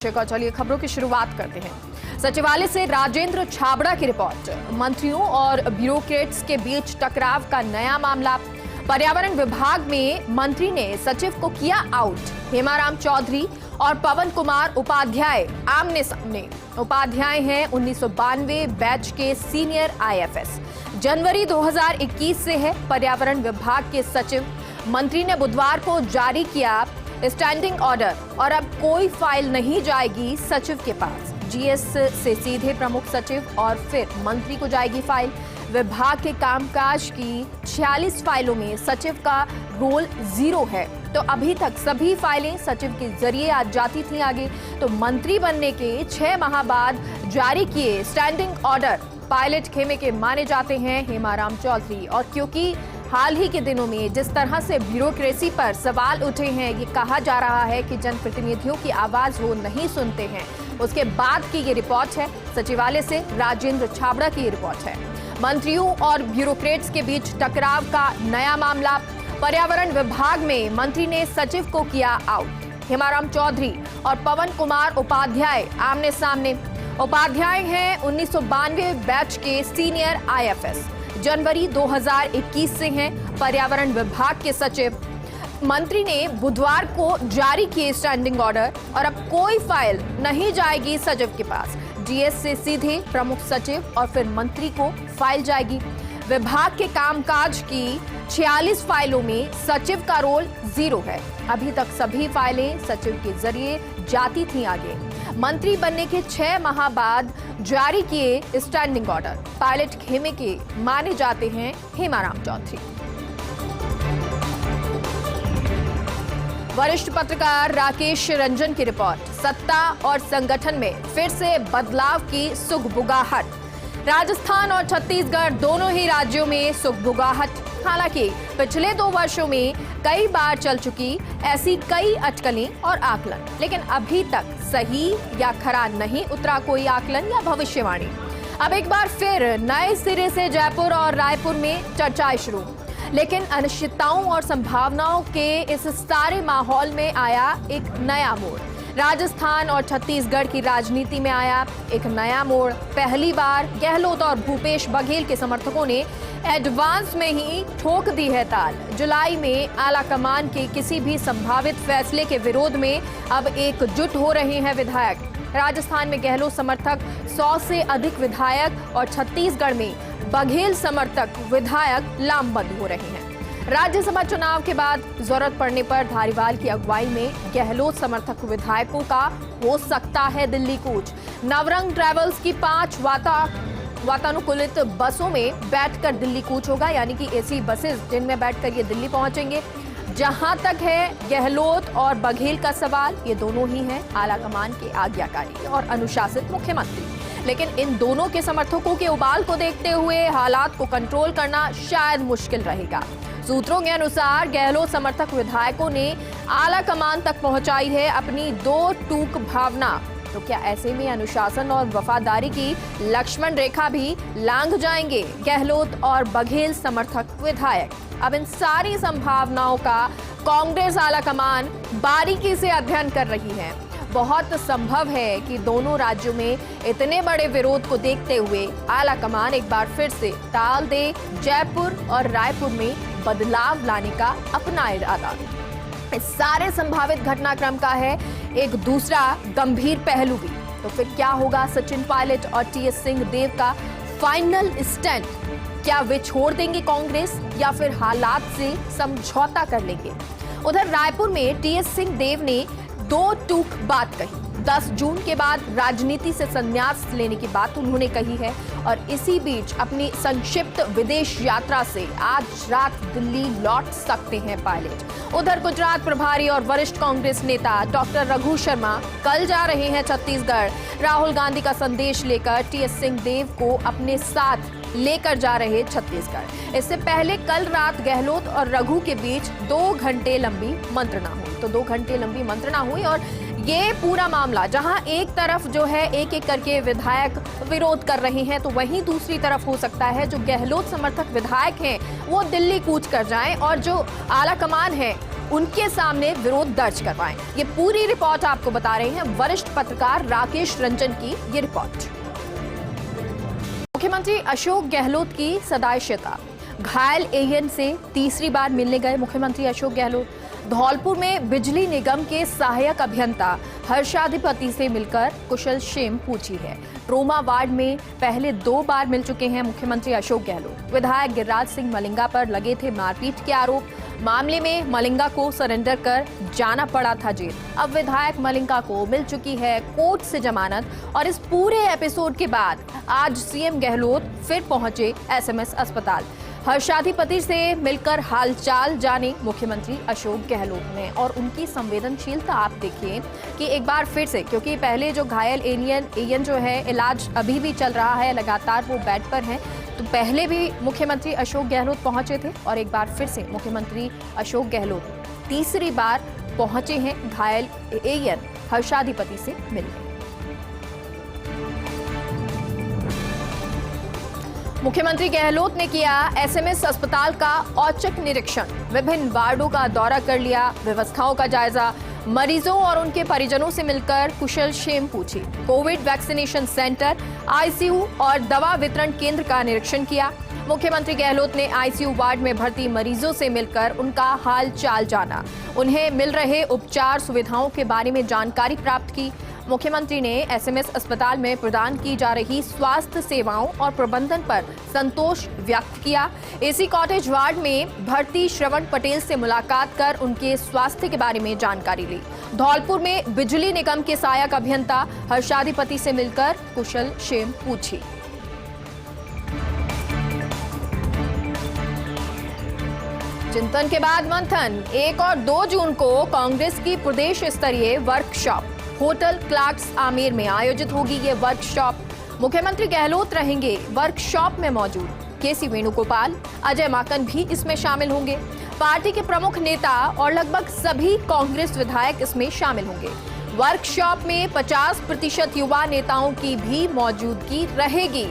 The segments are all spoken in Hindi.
चलिए खबरों की शुरुआत करते हैं। सचिवालय से राजेंद्र छाबड़ा की रिपोर्ट। मंत्रियों और ब्यूरोक्रेट्स के बीच टकराव का नया मामला। पर्यावरण विभाग में मंत्री ने सचिव को किया आउट। हेमाराम चौधरी और पवन कुमार उपाध्याय आमने सामने। उपाध्याय हैं 1992 बैच के सीनियर आईएफएस। जनवरी 2021 से है पर्यावरण विभाग के सचिव। मंत्री ने बुधवार को जारी किया स्टैंडिंग ऑर्डर और अब कोई फाइल नहीं जाएगी सचिव के पास। जीएस से सीधे प्रमुख सचिव और फिर मंत्री को जाएगी फाइल। विभाग के कामकाज की 46 फाइलों में सचिव का रोल 0 है। तो अभी तक सभी फाइलें सचिव के जरिए आज जाती थी आगे। तो मंत्री बनने के 6 माह बाद जारी किए स्टैंडिंग ऑर्डर पायलट खेमे के माने जाते हैं हेमाराम चौधरी। और क्योंकि हाल ही के दिनों में जिस तरह से ब्यूरोक्रेसी पर सवाल उठे हैं, ये कहा जा रहा है कि जनप्रतिनिधियों की आवाज वो नहीं सुनते हैं, उसके बाद की ये रिपोर्ट है। सचिवालय से राजेंद्र छाबड़ा की रिपोर्ट है। मंत्रियों और ब्यूरोक्रेट्स के बीच टकराव का नया मामला। पर्यावरण विभाग में मंत्री ने सचिव को किया आउट। हेमाराम चौधरी और पवन कुमार उपाध्याय आमने सामने। उपाध्याय हैं 1992 बैच के सीनियर आईएफएस। जनवरी 2021 से हैं पर्यावरण विभाग के सचिव। मंत्री ने बुधवार को जारी किए स्टैंडिंग ऑर्डर और अब कोई फाइल नहीं जाएगी सचिव के पास। जीएस से सीधे प्रमुख सचिव और फिर मंत्री को फाइल जाएगी। विभाग के कामकाज की 46 फाइलों में सचिव का रोल 0 है। अभी तक सभी फाइलें सचिव के जरिए जाती थी आगे। मंत्री बनने के 6 माह बाद जारी किए स्टैंडिंग ऑर्डर पायलट खेमे के माने जाते हैं हेमाराम चौधरी। वरिष्ठ पत्रकार राकेश रंजन की रिपोर्ट। सत्ता और संगठन में फिर से बदलाव की सुगबुगाहट। राजस्थान और छत्तीसगढ़ दोनों ही राज्यों में सुगबुगाहट। हालांकि पिछले 2 वर्षों में कई बार चल चुकी ऐसी कई अटकलें और आकलन, लेकिन अभी तक सही या खरा नहीं उतरा कोई आकलन या भविष्यवाणी। अब एक बार फिर नए सिरे से जयपुर और रायपुर में चर्चाएं शुरू। लेकिन अनिश्चितताओं और संभावनाओं के इस सारे माहौल में आया एक नया मोड़। राजस्थान और छत्तीसगढ़ की राजनीति में आया एक नया मोड़। पहली बार गहलोत और भूपेश बघेल के समर्थकों ने एडवांस में ही ठोक दी है ताल। जुलाई में आलाकमान के किसी भी संभावित फैसले के विरोध में अब एकजुट हो रहे हैं विधायक। राजस्थान में गहलोत समर्थक 100 से अधिक विधायक और छत्तीसगढ़ में बघेल समर्थक विधायक लामबंद हो रहे हैं। राज्यसभा चुनाव के बाद जरूरत पड़ने पर धारीवाल की अगुवाई में गहलोत समर्थक विधायकों का हो सकता है दिल्ली कूच। नवरंग ट्रैवल्स की 5 वातानुकूलित बसों में बैठकर दिल्ली कूच होगा, यानी कि एसी बसेस जिनमें बैठकर ये दिल्ली पहुंचेंगे। जहां तक है गहलोत और बघेल का सवाल, ये दोनों ही हैं आलाकमान के आज्ञाकारी और अनुशासित मुख्यमंत्री। लेकिन इन दोनों के समर्थकों के उबाल को देखते हुए हालात को कंट्रोल करना शायद मुश्किल रहेगा। सूत्रों के अनुसार गहलोत समर्थक विधायकों ने आलाकमान तक पहुंचाई है अपनी 2 टूक भावना। तो क्या ऐसे में अनुशासन और वफादारी की लक्ष्मण रेखा भी लांघ जाएंगे गहलोत और बघेल समर्थक विधायक? अब इन सारी संभावनाओं का कांग्रेस आलाकमान बारीकी से अध्ययन कर रही है। बहुत संभव है कि दोनों राज्यों में इतने बड़े विरोध को देखते हुए आलाकमान एक बार फिर से टाल दे जयपुर और रायपुर में बदलाव लाने का अपना इरादा। इस सारे संभावित घटनाक्रम का है एक दूसरा गंभीर पहलू भी। तो फिर क्या होगा सचिन पायलट और टीएस सिंहदेव का फाइनल स्टैंड? क्या वे छोड़ देंगे कांग्रेस या फिर हालात से समझौता कर लेंगे? उधर रायपुर में टीएस सिंहदेव ने 2 टूक बात कही। 10 जून के बाद राजनीति से संन्यास लेने की बात उन्होंने कही है। और इसी बीच अपनी संक्षिप्त विदेश यात्रा से आज रात दिल्ली लौट सकते हैं पायलट। उधर गुजरात प्रभारी और वरिष्ठ कांग्रेस नेता डॉक्टर रघु शर्मा कल जा रहे हैं छत्तीसगढ़। राहुल गांधी का संदेश लेकर टीएस सिंहदेव को अपने साथ लेकर जा रहे छत्तीसगढ़। इससे पहले कल रात गहलोत और रघु के बीच 2 घंटे लंबी मंत्रणा हुई। तो 2 घंटे लंबी मंत्रणा हुई और ये पूरा मामला जहां एक तरफ जो है एक एक करके विधायक विरोध कर रहे हैं, तो वहीं दूसरी तरफ हो सकता है जो गहलोत समर्थक विधायक हैं वो दिल्ली कूच कर जाएं और जो आला कमान है उनके सामने विरोध दर्ज करवाएं। ये पूरी रिपोर्ट आपको बता रहे हैं वरिष्ठ पत्रकार राकेश रंजन की ये रिपोर्ट। मुख्यमंत्री अशोक गहलोत की सदाइशता, घायल एएन से तीसरी बार मिलने गए मुख्यमंत्री अशोक गहलोत। धौलपुर में बिजली निगम के सहायक अभियंता हर्षाधिपति से मिलकर कुशल क्षेम पूछी है। ट्रोमा वार्ड में पहले 2 बार मिल चुके हैं मुख्यमंत्री अशोक गहलोत। विधायक गिरिराज सिंह मलिंगा पर लगे थे मारपीट के आरोप। मामले में मलिंगा को सरेंडर कर जाना पड़ा था जेल। अब विधायक मलिंगा को मिल चुकी है कोर्ट से जमानत। और इस पूरे एपिसोड के बाद आज सीएम गहलोत फिर पहुंचे एसएमएस अस्पताल। हर्षाधिपति से मिलकर हालचाल जाने मुख्यमंत्री अशोक गहलोत ने। और उनकी संवेदनशीलता आप देखिए कि एक बार फिर से, क्योंकि पहले जो घायल एएन जो है इलाज अभी भी चल रहा है, लगातार वो बेड पर हैं, तो पहले भी मुख्यमंत्री अशोक गहलोत पहुंचे थे और एक बार फिर से मुख्यमंत्री अशोक गहलोत तीसरी बार पहुंचे हैं घायल एएन हर्षाधिपति से मिलने। मुख्यमंत्री गहलोत ने किया एसएमएस अस्पताल का औचक निरीक्षण, विभिन्न वार्डों का दौरा कर लिया, व्यवस्थाओं का जायजा, मरीजों और उनके परिजनों से मिलकर कुशल क्षेम पूछी, कोविड वैक्सीनेशन सेंटर, आईसीयू और दवा वितरण केंद्र का निरीक्षण किया। मुख्यमंत्री गहलोत ने आईसीयू वार्ड में भर्ती मरीजों से मिलकर उनका हाल चाल जाना, उन्हें मिल रहे उपचार सुविधाओं के बारे में जानकारी प्राप्त की। मुख्यमंत्री ने एसएमएस अस्पताल में प्रदान की जा रही स्वास्थ्य सेवाओं और प्रबंधन पर संतोष व्यक्त किया। एसी कॉटेज वार्ड में भर्ती श्रवण पटेल से मुलाकात कर उनके स्वास्थ्य के बारे में जानकारी ली। धौलपुर में बिजली निगम के सहायक अभियंता हर्षाधिपति से मिलकर कुशल क्षेम पूछी। चिंतन के बाद मंथन, 1 और 2 जून को कांग्रेस की प्रदेश स्तरीय वर्कशॉप होटल क्लार्क्स आमेर में आयोजित होगी। ये वर्कशॉप मुख्यमंत्री गहलोत रहेंगे वर्कशॉप में मौजूद। केसी वेणुगोपाल, अजय माकन भी इसमें शामिल होंगे। पार्टी के प्रमुख नेता और लगभग सभी कांग्रेस विधायक इसमें शामिल होंगे। वर्कशॉप में 50% युवा नेताओं की भी मौजूदगी रहेगी।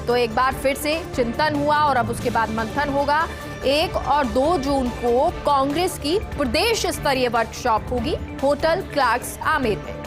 तो एक बार फिर से चिंतन हुआ और अब उसके बाद मंथन होगा। 1 और 2 जून को कांग्रेस की प्रदेश स्तरीय वर्कशॉप होगी होटल क्लार्क्स आमेर में।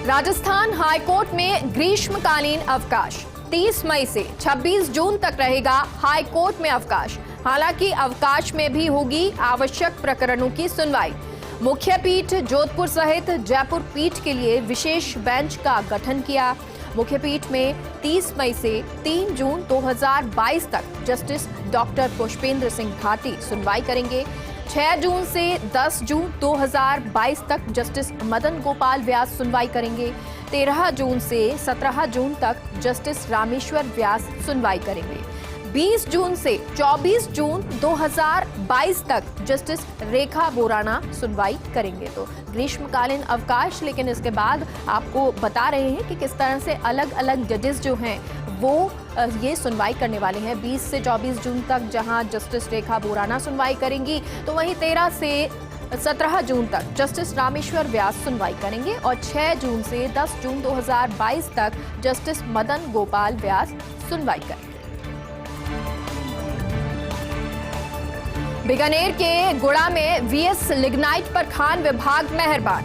राजस्थान हाईकोर्ट में ग्रीष्मकालीन अवकाश, 30 मई से 26 जून तक रहेगा हाईकोर्ट में अवकाश। हालांकि अवकाश में भी होगी आवश्यक प्रकरणों की सुनवाई। मुख्य पीठ जोधपुर सहित जयपुर पीठ के लिए विशेष बेंच का गठन किया। मुख्य पीठ में 30 मई से 3 जून 2022 तक जस्टिस डॉक्टर पुष्पेंद्र सिंह भाटी सुनवाई करेंगे। 6 जून से 10 जून 2022 तक जस्टिस मदन गोपाल व्यास सुनवाई करेंगे। 13 जून से 17 जून तक जस्टिस रामेश्वर व्यास सुनवाई करेंगे। 20 जून से 24 जून 2022 तक जस्टिस रेखा बोराना सुनवाई करेंगे। तो ग्रीष्मकालीन अवकाश, लेकिन इसके बाद आपको बता रहे हैं कि किस तरह से अलग अलग जजेस जो हैं वो ये सुनवाई करने वाले हैं। 20 से 24 जून तक जहां जस्टिस रेखा बोराना सुनवाई करेंगी, तो वहीं 13 से 17 जून तक जस्टिस रामेश्वर व्यास सुनवाई करेंगे और 6 जून से 10 जून 2022 तक जस्टिस मदन गोपाल व्यास सुनवाई करेंगे। बीकानेर के गुड़ा में वीएस लिग्नाइट पर खान विभाग मेहरबान,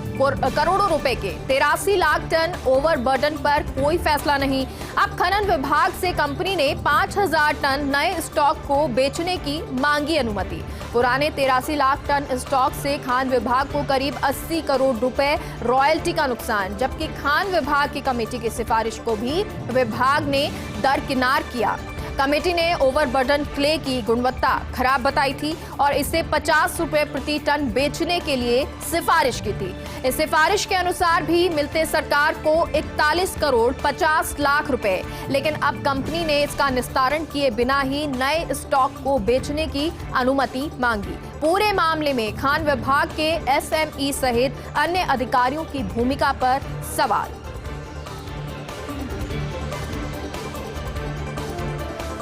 करोड़ों रुपए के 83 लाख टन ओवरबर्डन पर कोई फैसला नहीं। अब खनन विभाग से कंपनी ने 5000 टन नए स्टॉक को बेचने की मांगी अनुमति। पुराने 83 लाख टन स्टॉक से खान विभाग को करीब 80 करोड़ रुपए रॉयल्टी का नुकसान, जबकि खान विभाग की कमेटी की सिफारिश को भी विभाग ने दरकिनार किया। कमेटी ने ओवरबर्डन क्ले की गुणवत्ता खराब बताई थी और इसे 50 रुपए प्रति टन बेचने के लिए सिफारिश की थी। इस सिफारिश के अनुसार भी मिलते सरकार को 41 करोड़ 50 लाख रुपए, लेकिन अब कंपनी ने इसका निस्तारण किए बिना ही नए स्टॉक को बेचने की अनुमति मांगी। पूरे मामले में खान विभाग के एसएमई सहित अन्य अधिकारियों की भूमिका पर सवाल।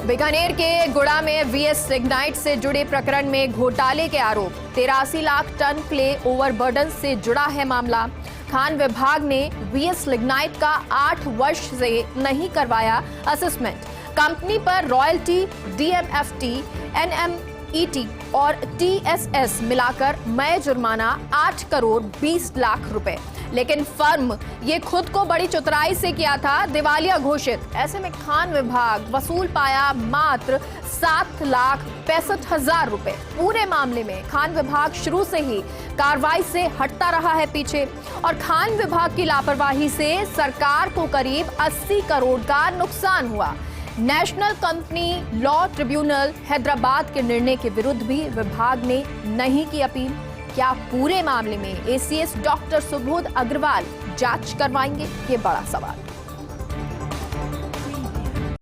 बीकानेर के गुड़ा में वीएस लिग्नाइट से जुड़े प्रकरण में घोटाले के आरोप, 83 लाख टन क्ले ओवरबर्डन से जुड़ा है मामला। खान विभाग ने वीएस लिग्नाइट का 8 वर्ष से नहीं करवाया असेसमेंट। कंपनी पर रॉयल्टी, डीएमएफटी, एनएमईटी और टीएसएस मिलाकर नए जुर्माना 8 करोड़ 20 लाख रुपए। लेकिन फर्म ये खुद को बड़ी चतुराई से किया था दिवालिया घोषित। ऐसे में खान विभाग वसूल पाया मात्र 7,65,000 रुपए। पूरे मामले में खान विभाग शुरू से ही कार्रवाई से हटता रहा है पीछे और खान विभाग की लापरवाही से सरकार को करीब 80 करोड़ का नुकसान हुआ। National company law tribunal Hyderabad के निर्णय के विरुद्ध भी विभाग ने नहीं की अपील। क्या पूरे मामले में एसीएस डॉक्टर सुबोध अग्रवाल जांच करवाएंगे? ये बड़ा सवाल।